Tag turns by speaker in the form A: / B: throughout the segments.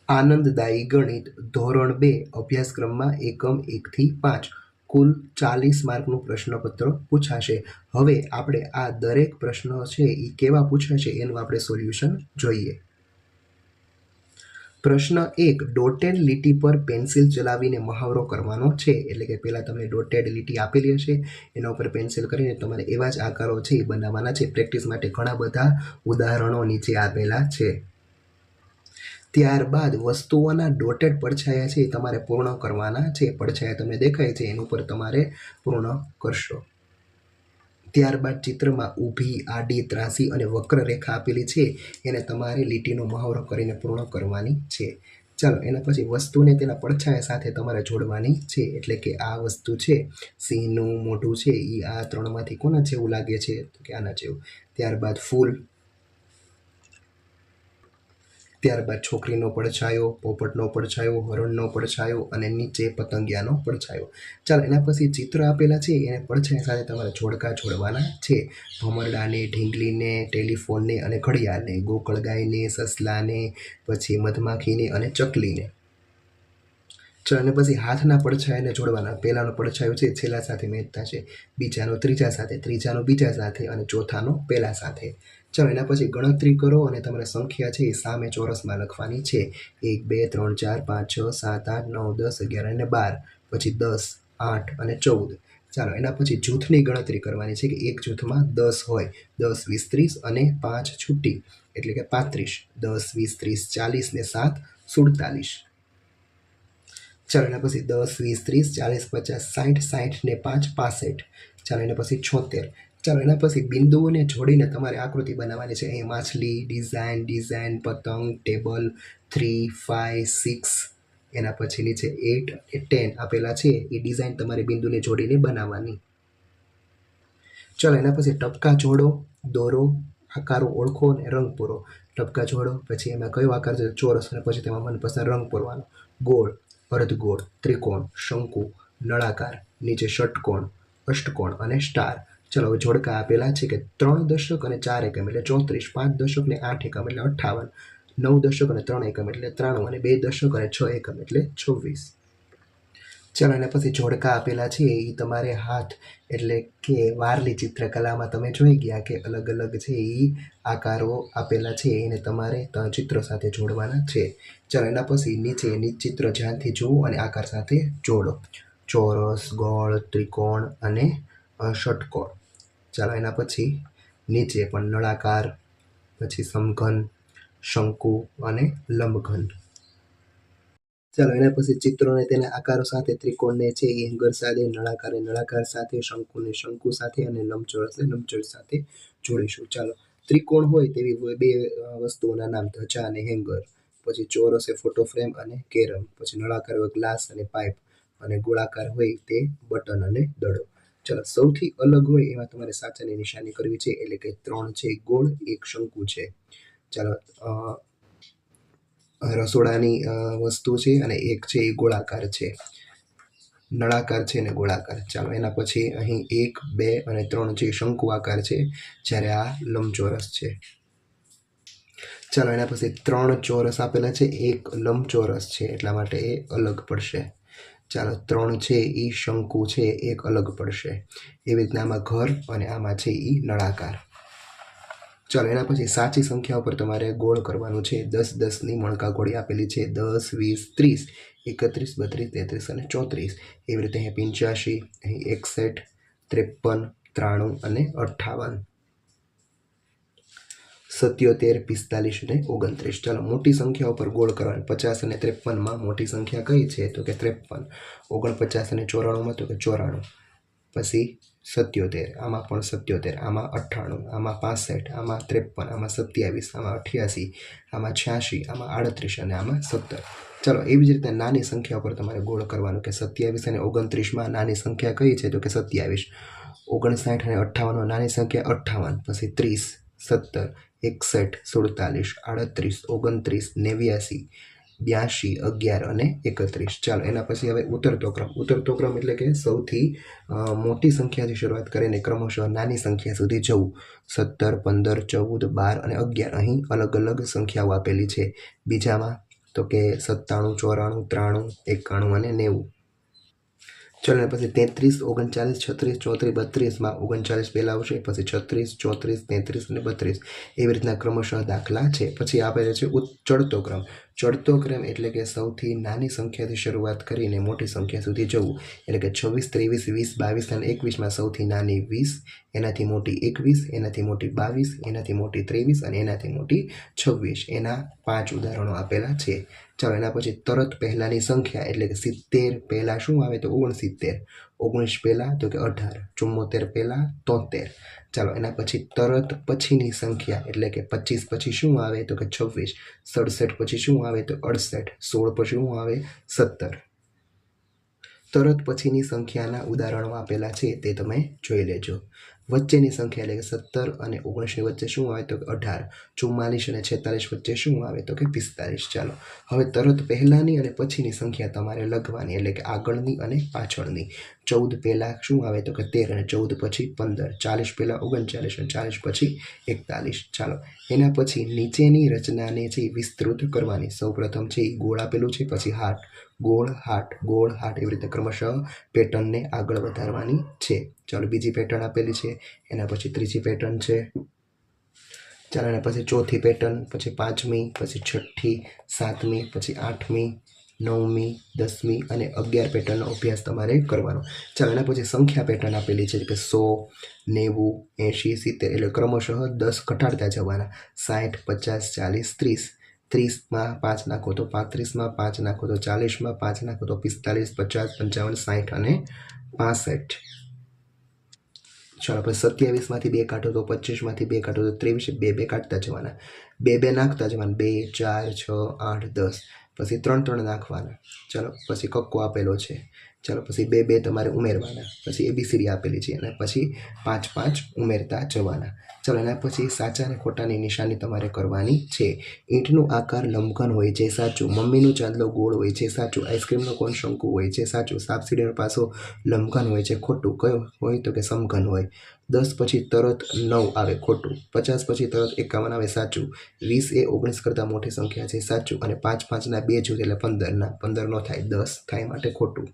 A: આનંદદાયી ગણિત ધોરણ 2 અભ્યાસક્રમમાં એકમ 1 થી 5 કુલ 40 માર્કનું પ્રશ્નપત્ર પૂછાશે. હવે આપણે આ દરેક પ્રશ્નો છે એ કેવા પૂછાશે એનું આપણે સોલ્યુશન જોઈએ. પ્રશ્ન 1, ડોટેડ લીટી પર પેન્સિલ ચલાવીને મહાવરો કરવાનો છે. એટલે કે પહેલાં તમને ડોટેડ લીટી આપેલી હશે, એના ઉપર પેન્સિલ કરીને તમારે એવા જ આકારો છે એ બનાવવાના છે. પ્રેક્ટિસ માટે ઘણા બધા ઉદાહરણો નીચે આપેલા છે. ત્યારબાદ વસ્તુઓના ડોટેડ પડછાયા છે એ તમારે પૂર્ણ કરવાના છે. પડછાયા તમને દેખાય છે એના ઉપર તમારે પૂર્ણ કરશો. ત્યારબાદ ચિત્રમાં ઊભી, આડી, ત્રાંસી અને વક્ર રેખા આપેલી છે એને તમારે લીટીનો મહાવરો કરીને પૂર્ણ કરવાની છે. ચાલો એના પછી વસ્તુને તેના પડછાયા સાથે તમારે જોડવાની છે. એટલે કે આ વસ્તુ છે, સિંહનું મોઢું છે, એ આ ત્રણમાંથી કોના જેવું લાગે છે? તો કે આના જેવું. ત્યારબાદ ફૂલ, ત્યારબાદ છોકરીનો પડછાયો, પોપટનો પડછાયો, હરણનો પડછાયો અને નીચે પતંગિયાનો પડછાયો. ચાલો એના પછી ચિત્ર આપેલા છે એને પડછાયા સાથે તમારે જોડકા જોડવાના છે. ભમરડાને, ઢીંગલીને, ટેલિફોનને અને ઘડિયાળને, ગોકળ ગાયને, સસલાને, પછી મધમાખીને અને ચકલીને. ચાલો અને પછી હાથના પડછાયાને જોડવાના. પહેલાનો પડછાયો છે છેલ્લા સાથે મેચ થશે, બીજાનો ત્રીજા સાથે, ત્રીજાનો બીજા સાથે અને ચોથાનો પહેલા સાથે. ચાલો એના પછી ગણતરી કરો અને તમારે સંખ્યા છે એ સામે ચોરસમાં લખવાની છે. 1, 2, 3, 4, 5, 6, 7, 8, 9, 10, 11 અને 12, પછી 10, 8 અને 14. ચાલો એના પછી જૂથની ગણતરી કરવાની છે કે એક જૂથમાં 10 હોય, 10, 20, 30 અને 5 છૂટી એટલે કે 35, 10, 20, 30, 40 ને 7, 47. ચાલો એના પછી 10, 20, 30, 40, 50, 60, 60 ને 5, 65. ચાલો એના પછી 76. ચાલો એના પછી બિંદુઓને જોડીને તમારે આકૃતિ બનાવવાની છે. અહીં માછલી, ડિઝાઇન, પતંગ, ટેબલ, 3, 5, 6. એના પછી નીચે 8 અને 10 આપેલા છે એ ડિઝાઇન તમારે બિંદુને જોડીને બનાવવાની. ચાલો એના પછી ટપકા જોડો, દોરો, આકારો ઓળખો અને રંગ પૂરો. ટપકા જોડો, પછી એમાં કયો આકાર છે? ચોરસ, અને પછી તેમાં મનપસંદ રંગ પૂરવાનો. ગોળ, અર્ધગોળ, ત્રિકોણ, શંકુ, નળાકાર, નીચે ષટકોણ, અષ્ટકોણ અને સ્ટાર. ચલો હવે જોડકા આપેલા છે કે 3 દશક અને 4 એકમ એટલે 34, 5 દશક ને 8 એકમ એટલે 58, 9 દશક અને 3 એકમ એટલે 93 અને 2 દશક અને 6 એકમ એટલે 26. ચાલો એના પછી જોડકા આપેલા છે એ તમારે હાથ એટલે કે વારલી ચિત્રકલામાં તમે જોઈ ગયા કે અલગ અલગ છે એ આકારો આપેલા છે એને તમારે ચિત્ર સાથે જોડવાના છે. ચાલો એના પછી નીચે ચિત્ર ધ્યાનથી જુઓ અને આકાર સાથે જોડો. ચોરસ, ગોળ, ત્રિકોણ અને ષટકોણ. ચાલો એના પછી નીચે પણ નળાકાર, પછી સમઘન, શંકુ અને લંબઘન. ચાલો એના પછી ચિત્રોને તેના આકારો સાથે, ત્રિકોણને છે એ એંગલ સાથે, નળાકાર સાથે, શંકુને શંકુ સાથે અને લંબચોરસને લંબચોરસ સાથે જોડીશું. ચાલો ત્રિકોણ હોય તેવી 2 વસ્તુઓના નામ, ધજા અને હેંગર. પછી ચોરસ એ ફોટો ફ્રેમ અને કેરમ. પછી નળાકાર હોય ગ્લાસ અને પાઇપ, અને ગોળાકાર હોય તે બટન અને દડો. ચાલો સૌથી અલગ હોય એમાં તમારે સાચાની નિશાની કરવી છે. એટલે કે 3 છે ગોળ, 1 શંકુ છે. ચાલો રસોડાની વસ્તુ છે અને 1 છે એ ગોળાકાર છે, નળાકાર છે અને ગોળાકાર. ચાલો એના પછી અહીં 1, 2 અને 3 છે શંકુ આકાર છે, જ્યારે આ લંબચોરસ છે. ચાલો એના પછી 3 ચોરસ આપેલા છે, 1 લંબચોરસ છે એટલા માટે એ અલગ પડશે. ચાલો 3 છે એ શંકુ છે, 1 અલગ પડશે. એવી રીતના આમાં ઘર અને આમાં છે એ નળાકાર. ચાલો એના પછી સાચી સંખ્યા ઉપર તમારે ગોળ કરવાનું છે. 10, 10ની મણકા ગોળી આપેલી છે, 10, 20, 30, 31, 32, 33 અને 34. એવી રીતે અહીં 85, અહીં 61, 53, 93 અને 58, 77, 45 અને 29. ચાલો મોટી સંખ્યા ઉપર ગોળ કરવાની. 50 અને 53માં મોટી સંખ્યા કઈ છે? તો કે 53. 49 અને 94માં તો કે 94. પછી 77, આમાં પણ 77, આમાં 98, આમાં 65, આમાં 53, આમાં 27, આમાં 88, આમાં 86, આમાં 38 અને આમાં 17. ચાલો એવી જ રીતે નાની સંખ્યા ઉપર તમારે ગોળ કરવાનું કે 27 અને 29માં નાની સંખ્યા કઈ છે? તો કે 27. 59 અને 58માં નાની સંખ્યા 58, પછી 30, 17, 61, 47, 38, 29, 89, 82, 11 અને 31. ચાલો એના પછી હવે ઉતરતો ક્રમ. ઉતરતો ક્રમ એટલે કે સૌથી મોટી સંખ્યાથી શરૂઆત કરીને ક્રમશઃ નાની સંખ્યા સુધી જવું. 17, 15, 14, 12 અને 11 અહીં અલગ અલગ સંખ્યાઓ આપેલી છે. બીજામાં તો કે 97, 94, 93, 91 અને 90. ચલો ને પછી 33, 39, 36, 34, 32માં 39 પહેલાં આવશે, પછી 36, 34, 33 અને 32 એવી રીતના ક્રમશઃ દાખલા છે. પછી આપેલો છે ચડતો ક્રમ. ચડતો ક્રમ એટલે કે સૌથી નાની સંખ્યાથી શરૂઆત કરીને મોટી સંખ્યા સુધી જવું. એટલે કે 26, 23, 20, 22 અને 21માં સૌથી નાની 20, એનાથી મોટી 21, એનાથી મોટી 22, એનાથી મોટી 23 અને એનાથી મોટી 26. એના 5 ઉદાહરણો આપેલા છે. ચાલો એના પછી તરત પહેલાંની સંખ્યા એટલે કે 70 પહેલાં શું આવે તો 69, 19 પહેલાં તો કે 18, 74 પહેલાં 73. ચાલો એના પછી તરત પછીની સંખ્યા એટલે કે 25 પછી શું આવે તો કે 26, 67 પછી શું આવે તો 68, 16 પછી શું આવે 17. તરત પછીની સંખ્યાના ઉદાહરણો આપેલા છે તે તમે જોઈ લેજો. વચ્ચેની સંખ્યા એટલે કે 17 અને 19ની વચ્ચે શું આવે તો કે 18, 44 અને 46 વચ્ચે શું આવે તો કે 45. ચાલો હવે તરત પહેલાંની અને પછીની સંખ્યા તમારે લખવાની એટલે કે આગળની અને પાછળની. 14 પહેલાં શું આવે તો કે 13 અને 14 પછી 15, 40 પહેલાં 39 અને 40 પછી 41. ચાલો એના પછી નીચેની રચનાને છે વિસ્તૃત કરવાની. સૌપ્રથમ છે ગોળ આપેલું છે, પછી હાટ, ગોળ હાટ, ગોળ હાટ એવી રીતે ક્રમશઃ પેટર્નને આગળ વધારવાની છે. ચાલો બીજી પેટર્ન આપેલી છે, એના પછી ત્રીજી પેટર્ન છે. ચાલો એના પછી ચોથી પેટર્ન, પછી 5મી, પછી 6ઠ્ઠી, 7મી, પછી 8મી, 9મી, 10મી અને 11 પેટર્નનો અભ્યાસ તમારે કરવાનો. ચાલો એના પછી સંખ્યા પેટર્ન આપેલી છે કે 100, 90, 80, 70 એટલે ક્રમશઃ 10 ઘટાડતા જવાના. 60, 50, 40, 30, 30માં 5 નાખો તો 35માં 5 નાખો તો 40માં 5 નાખો તો 45, 50, 55, 60 અને 65. ચાલો પછી 27માંથી 2 કાઢો તો 25માંથી 2 કાઢો તો 23, 2 કાઢતા જવાના. 2 નાખતા જવાના. 2, 4, 6, 8, 10. પછી 3 નાખવાના. ચાલો પછી કક્કો આપેલો છે. ચાલો પછી 2 તમારે ઉમેરવાના. પછી ABCD આપેલી છે અને પછી 5 ઉમેરતા જવાના. ચાલો એના પછી સાચા અને ખોટાની નિશાની તમારે કરવાની છે. ઈંટનો આકાર લંબઘન હોય છે સાચું, મમ્મીનો ચાંદલો ગોળ હોય છે સાચું, આઈસ્ક્રીમનો કોન શંકુ હોય છે સાચું, સાપસીડીનો પાસો લંબઘન હોય છે ખોટું. કયો હોય તો કે સમઘન હોય. 10 પછી તરત 9 આવે ખોટું, 50 પછી તરત 51 આવે સાચું, 20 એ 19 કરતાં મોટી સંખ્યા છે સાચું, અને 5 ના 2 જુદા એટલે 15 નો થાય, 10 થાય માટે ખોટું.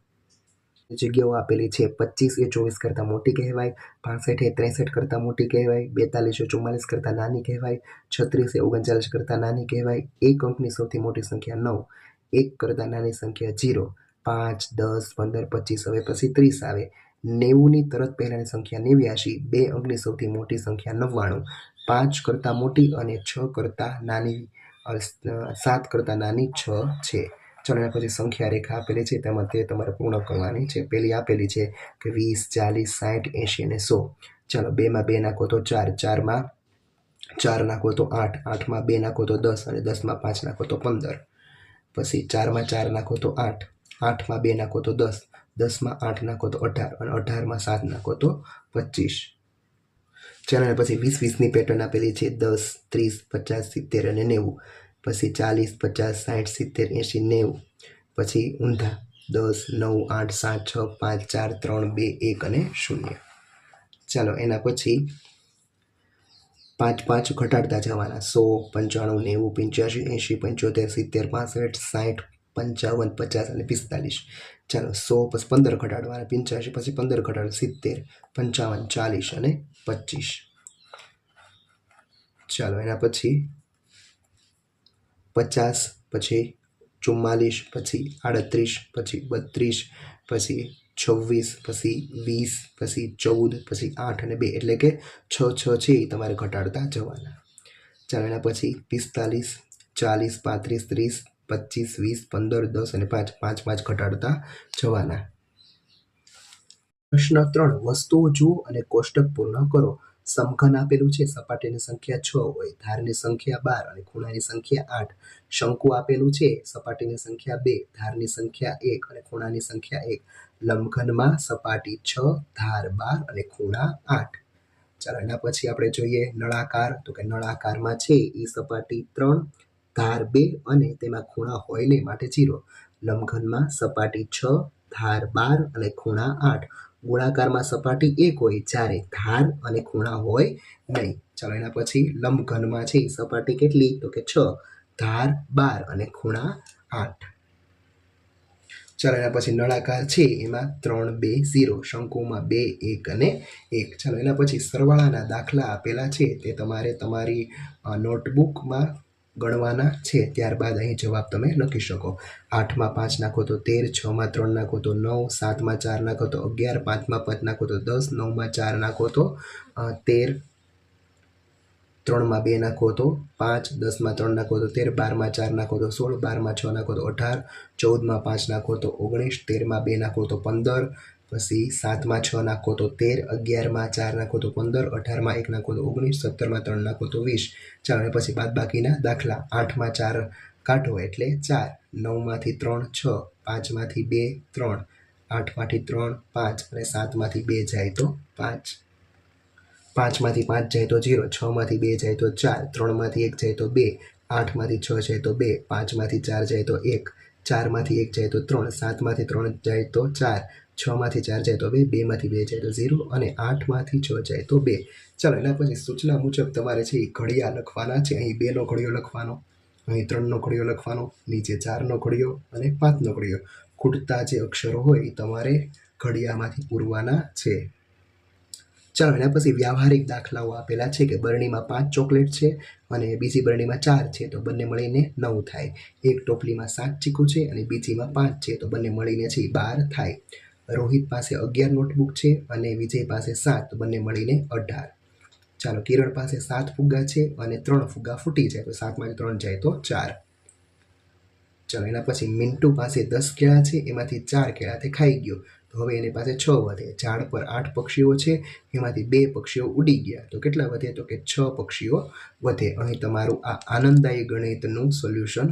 A: જગ્યાઓ આપેલી છે. 25 એ 24 કરતાં મોટી કહેવાય, 65 એ 63 કરતાં મોટી કહેવાય, 42 એ 44 કરતાં નાની કહેવાય, 36 એ 39 કરતાં નાની કહેવાય, એક અંકની સૌથી મોટી સંખ્યા 9, 1 કરતાં નાની સંખ્યા 0, 5, 10, 15, 25 હવે પછી 30 આવે. 90ની તરત પહેલાંની સંખ્યા 89, 2 અંકની સૌથી મોટી સંખ્યા 99, 5 કરતાં મોટી અને 6 કરતાં નાની 7 કરતાં નાની 6 છે. ચાલો એના પછી સંખ્યા રેખા આપેલી છે તેમાં તે તમારે પૂર્ણ કરવાની છે. પહેલી આપેલી છે કે 20, 40, 60, 80 અને 100. ચાલો 2માં 2 નાખો તો 4, 4માં 4 નાખો તો 8, 8માં 2 નાખો તો 10 અને 10માં 5 નાખો તો 15. પછી 4માં 4 નાખો તો 8, 8માં 2 નાખો તો 10, 10માં 8 નાખો તો 18 અને 18માં 7 નાખો તો 25. ચાલો અને પછી 20-20ની પેટર્ન આપેલી છે 10, 30, 50, 70 અને 90. પછી 40, 50, 60, 70, 80, 90. પછી ઊંધા 10, 9, 8, 7, 6, 5, 4, 3, 2, 1 અને 0. ચાલો એના પછી 5 ઘટાડતા જવાના. 100, 95, 90, 85, 80, 75, 70, 65, 50 અને 45. ચાલો 100 પછી 15 ઘટાડવાના, 85 પછી 15 ઘટાડો 70, 55, 40 અને 25. ચાલો એના પછી 50 પછી 44 પછી 38 પછી 32 પછી 26 પછી 20 પછી 14 પછી 8 અને 2 એટલે કે 6 છે એ તમારે ઘટાડતા જવાના. ચાલો એના પછી 45, 40, 35, 30, 25, 20, 15, 10 અને 5 ઘટાડતા જવાના. પ્રશ્ન 3 વસ્તુઓ જુઓ અને કોષ્ટક પૂર્ણ કરો. સમઘન આપેલું છે, સપાટીની સંખ્યા 6 હોય, ધારની સંખ્યા 12 અને ખૂણાની સંખ્યા 8. શંકુ આપેલું છે, સપાટીની સંખ્યા 2, ધારની સંખ્યા 1 અને ખૂણાની સંખ્યા 1. લંબઘનમાં સપાટી 6, ધાર 12 અને ખૂણા 8. ચાલો એના પછી આપણે જોઈએ નળાકાર. તો કે નળાકારમાં છે એ સપાટી 3, ધાર 2 અને તેમાં ખૂણા હોય નહીં માટે 0. લંબઘનમાં સપાટી 6, ધાર 12 અને ખૂણા 8. ગોળાકારમાં સપાટી 1 હોય જ્યારે ધાર અને ખૂણા હોય નહીં. ચાલો એના પછી લંબઘનમાં છે સપાટી કેટલી તો કે 6, ધાર 12 અને ખૂણા 8. ચાલો એના પછી નળાકાર છે એમાં 3 2 0, શંકુમાં 2 1 અને 1. ચાલો એના પછી સરવાળાના દાખલા આપેલા છે તે તમારે તમારી નોટબુકમાં ગણવાના છે. ત્યારબાદ અહીં જવાબ તમે લખી શકો. 8માં 5 નાખો તો 13, 6માં 3 નાખો તો 9, 7માં 4 નાખો તો 11, 5માં 5 નાખો તો 10, 9માં 4 નાખો તો 13, 3માં 2 નાખો તો 5, 10માં 3 નાખો તો 13, 12માં 4 નાખો તો 16, 12માં 6 નાખો તો 18, 14માં 5 નાખો તો 19, 13માં 2 નાખો તો 15, પછી 7માં 6 નાખો તો 13, 11માં 4 નાખો તો 15, 18માં 1 નાખો તો 19, 17માં 3 નાખો તો 20. ચાલો પછી બાદબાકીના દાખલા. 8માં 4 કાઢો એટલે 4, 9માંથી 3 6, 5માંથી 2 3, 8માંથી 3 5 અને 7માંથી 2 જાય તો 5. 5માંથી 5 જાય તો 0, 6માંથી 2 જાય તો 4, 3માંથી 1 જાય તો 2, 8માંથી 6 જાય તો 2, 5માંથી 4 જાય તો 1, 4માંથી 1 જાય તો 3, 7માંથી 3 જાય તો 4, 6માંથી 4 જાય તો 2, 2માંથી 2 જાય તો 0 અને 8માંથી 6 જાય તો 2. ચાલો એના પછી સૂચના મુજબ તમારે છે એ ઘડિયા લખવાના છે. અહીં 2નો ઘડિયો લખવાનો, અહીં 3નો ઘડિયો લખવાનો, નીચે 4નો ઘડિયો અને 5નો ઘડિયો. ખૂટતા જે અક્ષરો હોય એ તમારે ઘડિયામાંથી પૂરવાના છે. ચાલો એના પછી વ્યવહારિક દાખલાઓ આપેલા છે કે બરણીમાં 5 ચોકલેટ છે અને બીજી બરણીમાં 4 છે તો બંને મળીને 9 થાય. એક ટોપલીમાં 7 ચીકુ છે અને બીજીમાં 5 છે તો બંને મળીને છે 12 થાય. રોહિત પાસે 11 નોટબુક છે અને વિજય પાસે 7 તો બંને મળીને 18. ચાલો કિરણ પાસે 7 ફુગ્ગા છે અને 3 ફુગ્ગા ફૂટી જાય તો 7માંથી 3 જાય તો 4. ચાલો એના પછી મિન્ટુ પાસે 10 કેળા છે, એમાંથી 4 કેળા તે ખાઈ ગયો તો હવે એની પાસે 6 વધે. ઝાડ પર 8 પક્ષીઓ છે, એમાંથી 2 પક્ષીઓ ઉડી ગયા તો કેટલા વધે? તો કે 6 પક્ષીઓ વધે. અહીં તમારું આ આનંદદાયી ગણિતનું સોલ્યુશન